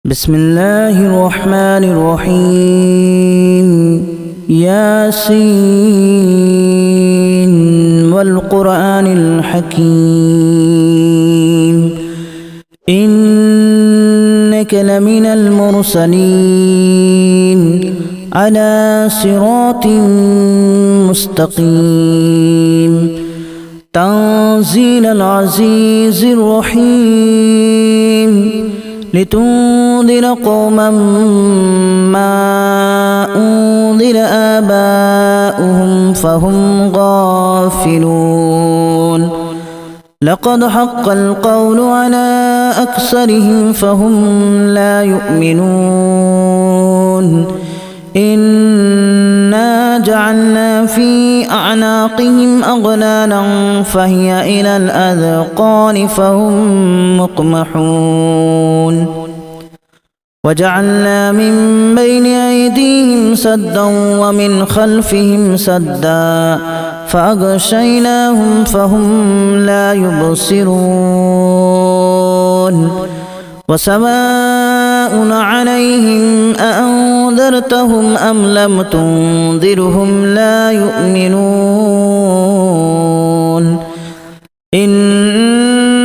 بسم الله الرحمن الرحيم ياسين والقرآن الحكيم إنك لمن المرسلين على صراط مستقيم تنزيل العزيز الرحيم لتنذر قوما ما أنذر آباؤهم فهم غافلون لقد حق القول على أكثرهم فهم لا يؤمنون إنا جعلنا في أعناقهم أغلالا فهي إلى الأذقان فهم مقمحون وجعلنا من بين أيديهم سدا ومن خلفهم سدا فأغشيناهم فهم لا يبصرون وسواء عليهم أأنذرتهم أم لم تنذرهم لا يؤمنون إنما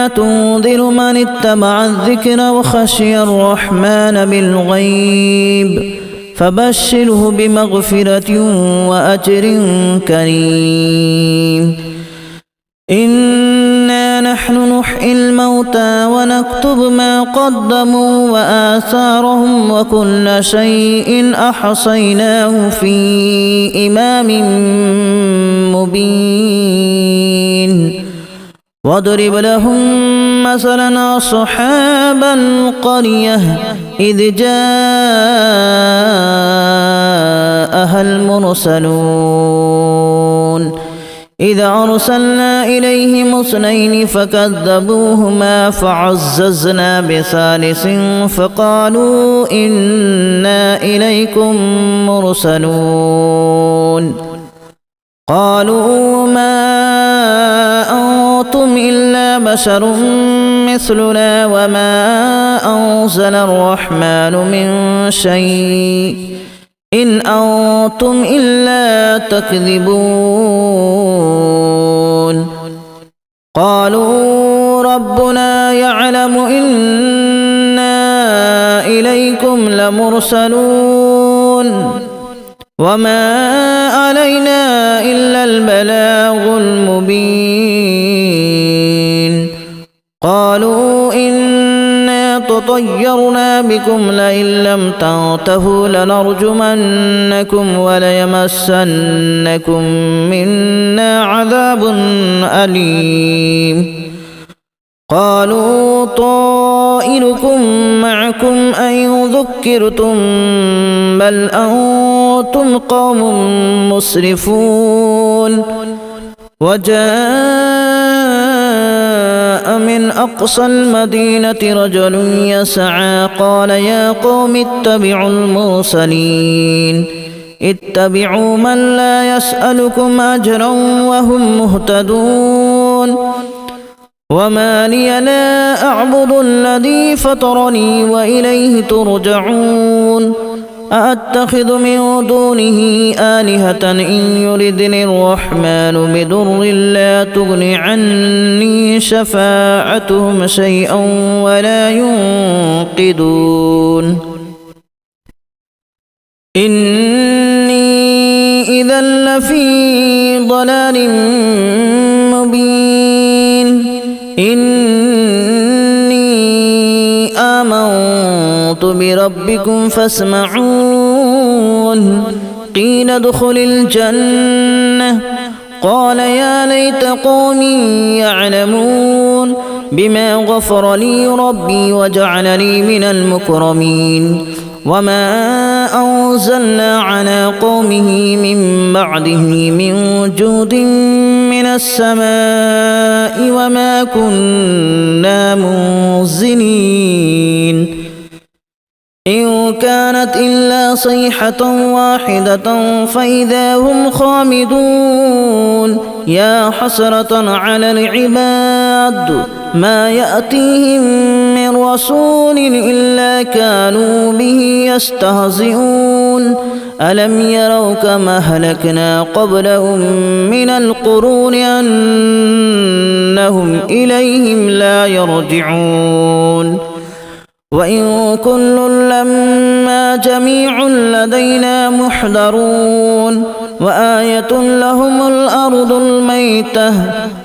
تنذر من اتبع الذكر وخشي الرحمن بالغيب فبشره بمغفرة وأجر كريم إنا نحن نحيي الموتى ونكتب ما قدموا وآثارهم وكل شيء أحصيناه في إمام مبين واضرب لهم مثلا أصحاب القرية إذ جاءها المرسلون إذا أرسلنا إليهم اثنين فكذبوهما فعززنا بثالث فقالوا إنا إليكم مرسلون قالوا ما أنتم إلا بشر مثلنا وما أنزل الرحمن من شيء إن أنتم إلا تكذبون قالوا ربنا يعلم إنا إليكم لمرسلون وما علينا إلا البلاغ المبين قالوا إنا تطيرنا بكم لئن لم تنتهوا لنرجمنكم وليمسنكم منا عذاب أليم قالوا طائركم معكم أن ذكرتم بل أنتم قوم مسرفون وجاء من أقصى المدينة رجل يسعى قال يا قوم اتبعوا المرسلين اتبعوا من لا يسألكم أجرا وهم مهتدون وما لي لا أعبد الذي فطرني وإليه ترجعون أأتخذ من دونه آلهة إن يردني الرحمن بضر لا تغن عني شفاعتهم شيئا ولا ينقذون إني إذا لفي ضلال مبين إني آمنت بربكم فاسمعون قيل ادخل الجنة قال يا ليت قومي يعلمون بما غفر لي ربي وجعلني من المكرمين وما أنزلنا على قومه من بعده من جود من السماء وما كنا منزلين إن كانت إلا صيحة واحدة فإذا هم خامدون يا حسرة على العباد ما يأتيهم من رسول إلا كانوا به يستهزئون ألم يروا كما أهلكنا قبلهم من القرون أنهم إليهم لا يرجعون وإن كل لما جميع لدينا محضرون وآية لهم الأرض الميتة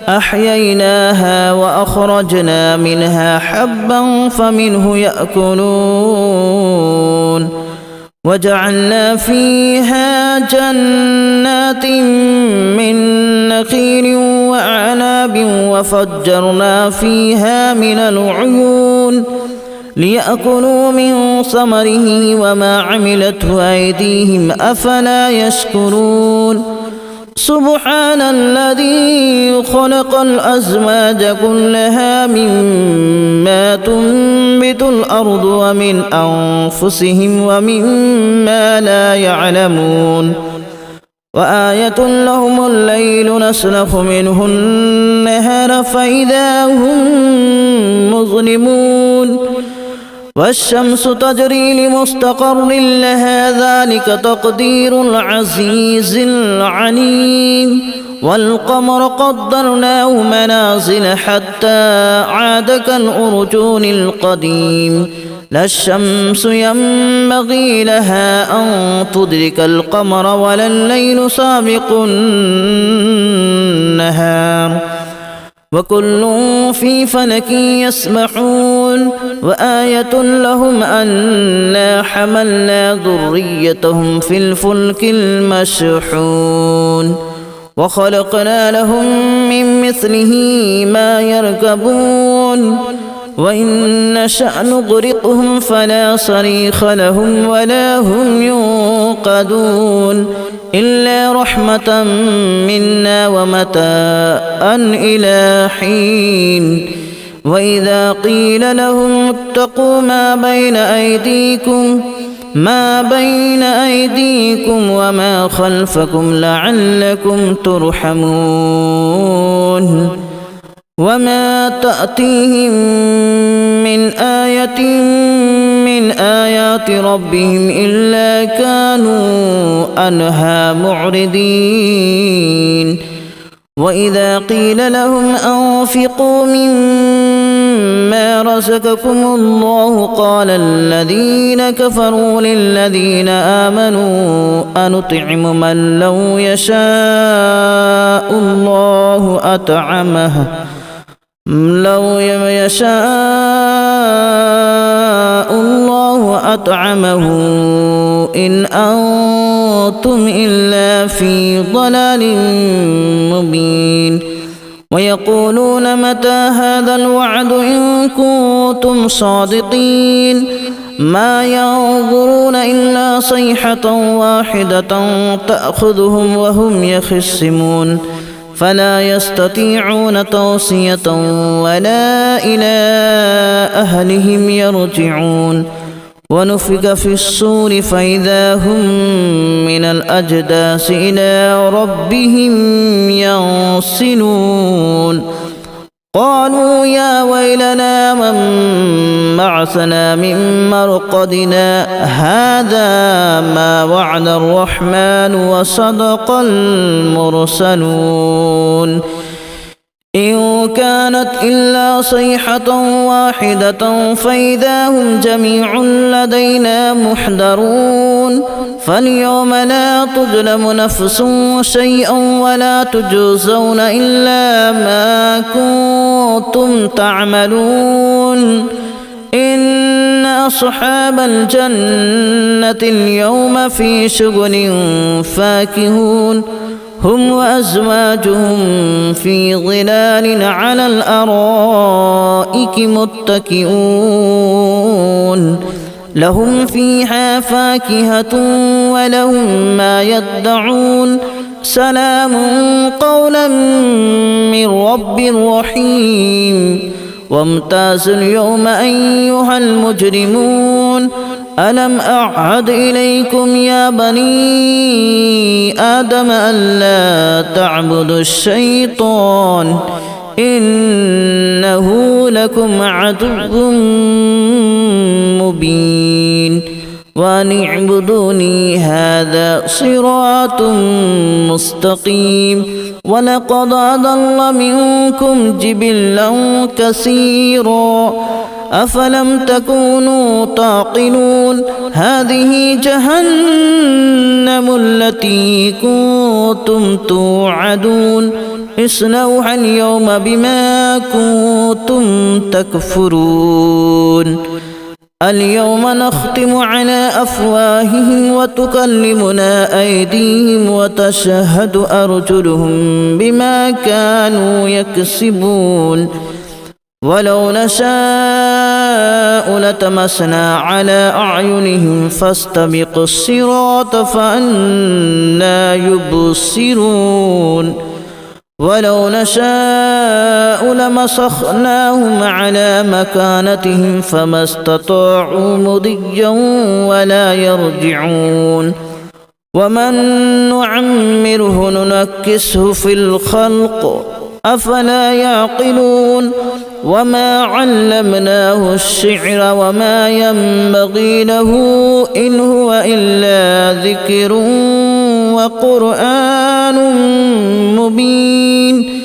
أحييناها وأخرجنا منها حبا فمنه يأكلون وجعلنا فيها جنات من نخيل وأعناب وفجرنا فيها من العيون ليأكلوا من ثمره وما عملته أيديهم أفلا يشكرون سبحان الذي خلق الأزواج كلها مما تنبت الأرض ومن أنفسهم ومما لا يعلمون وآية لهم الليل نسلخ منه النهار فإذا هم مظلمون والشمس تجري لمستقر لها ذلك تقدير العزيز العليم والقمر قدرناه منازل حتى عاد كالأرجون القديم لا الشمس ينبغي لها أن تدرك القمر ولا الليل سابق النهار وكل في فلك يسبحون وآية لهم أنا حملنا ذريتهم في الفلك المشحون وخلقنا لهم من مثله ما يركبون وإن نشأ نغرقهم فلا صريخ لهم ولا هم ينقذون إلا رحمة منا ومتاعا إلى حين وإذا قيل لهم اتقوا ما بين أيديكم وما خلفكم لعلكم ترحمون وما تأتيهم من آية من آيات ربهم إلا كانوا عنها معرضين وإذا قيل لهم أنفقوا مما رزقكم الله قال الذين كفروا للذين آمنوا أنطعم من لو يشاء الله أطعمه إن أنتم إلا في ضلال مبين ويقولون متى هذا الوعد إن كنتم صادقين ما ينظرون إلا صيحة واحدة تأخذهم وهم يخصمون فلا يستطيعون توصية ولا إلى أهلهم يرجعون ونفخ في الصور فإذا هم من الأجداث إلى ربهم ينسلون قالوا يا ويلنا من بعثنا من مرقدنا هذا ما وعد الرحمن وصدق المرسلون إن كانت إلا صيحة واحدة فإذا هم جميع لدينا محضرون فاليوم لا تظلم نفس شيئا ولا تجزون إلا ما كنتم تعملون إن أصحاب الجنة اليوم في شغل فاكهون هم وأزواجهم في ظلال على الأرائك متكئون لهم فيها فاكهة ولهم ما يدعون سلام قولا من رب رحيم وامتازوا اليوم أيها المجرمون ألم أعهد إليكم يا بني آدم ألا تعبدوا الشيطان إنه لكم عدو مبين وأن اعبدوني هذا صراط مستقيم ولقد أضل منكم جبلا كثيرا أفلم تكونوا تعقلون هذه جهنم التي كنتم توعدون اصلوها اليوم بما كنتم تكفرون اليوم نختم على أفواههم وتكلمنا أيديهم وتشهد أرجلهم بما كانوا يكسبون ولو نشاء لتمسنا على أعينهم فاستبقوا الصراط فأنى يبصرون ولو نشاء لمسخناهم على مكانتهم فما استطاعوا مضيا ولا يرجعون ومن نعمره ننكسه في الخلق أفلا يعقلون وما علمناه الشعر وما ينبغي له إن هو إلا ذكر وقرآن مبين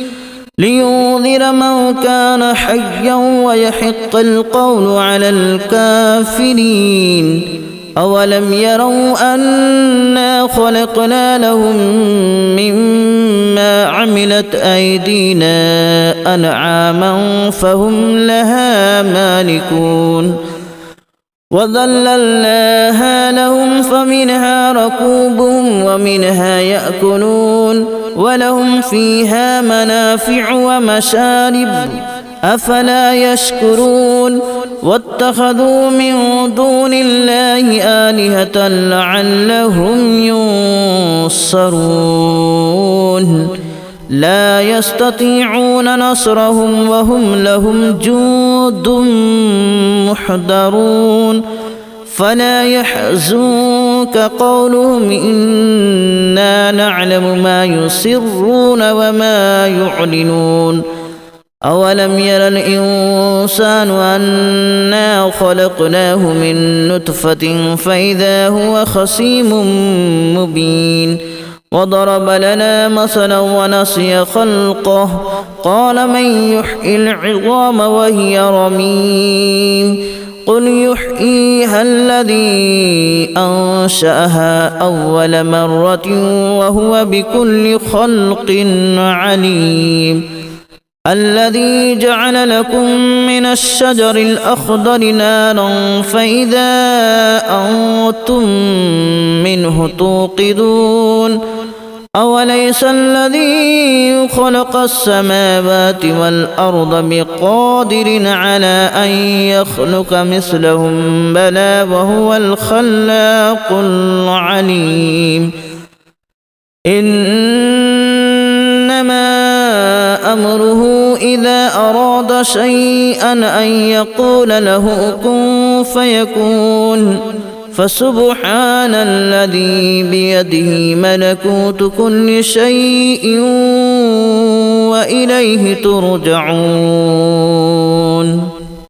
لينذر من كان حيا ويحق القول على الكافرين أولم يروا أنا خلقنا لهم مما عملت أيدينا أنعاما فهم لها مالكون وذللناها لهم فمنها ركوبهم ومنها يأكلون ولهم فيها منافع ومشارب أفلا يشكرون واتخذوا من دون الله آلهة لعلهم ينصرون لا يستطيعون نصرهم وهم لهم جند محضرون فلا يحزنك قولهم إنا نعلم ما يسرون وما يعلنون أولم ير الإنسان أنا خلقناه من نطفة فإذا هو خصيم مبين وضرب لنا مثلا ونسي خلقه قال من يحيي العظام وهي رميم قل يحييها الذي أنشأها أول مرة وهو بكل خلق عليم الذي جعل لكم من الشجر الأخضر نارا فإذا أنتم منه توقدون أوليس الذي خلق السماوات والأرض بقادر على أن يخلق مثلهم بلى وهو الخلاق العليم إنما أمره إذا أراد شيئا أن يقول له كن فيكون فسبحان الذي بيده ملكوت كل شيء وإليه ترجعون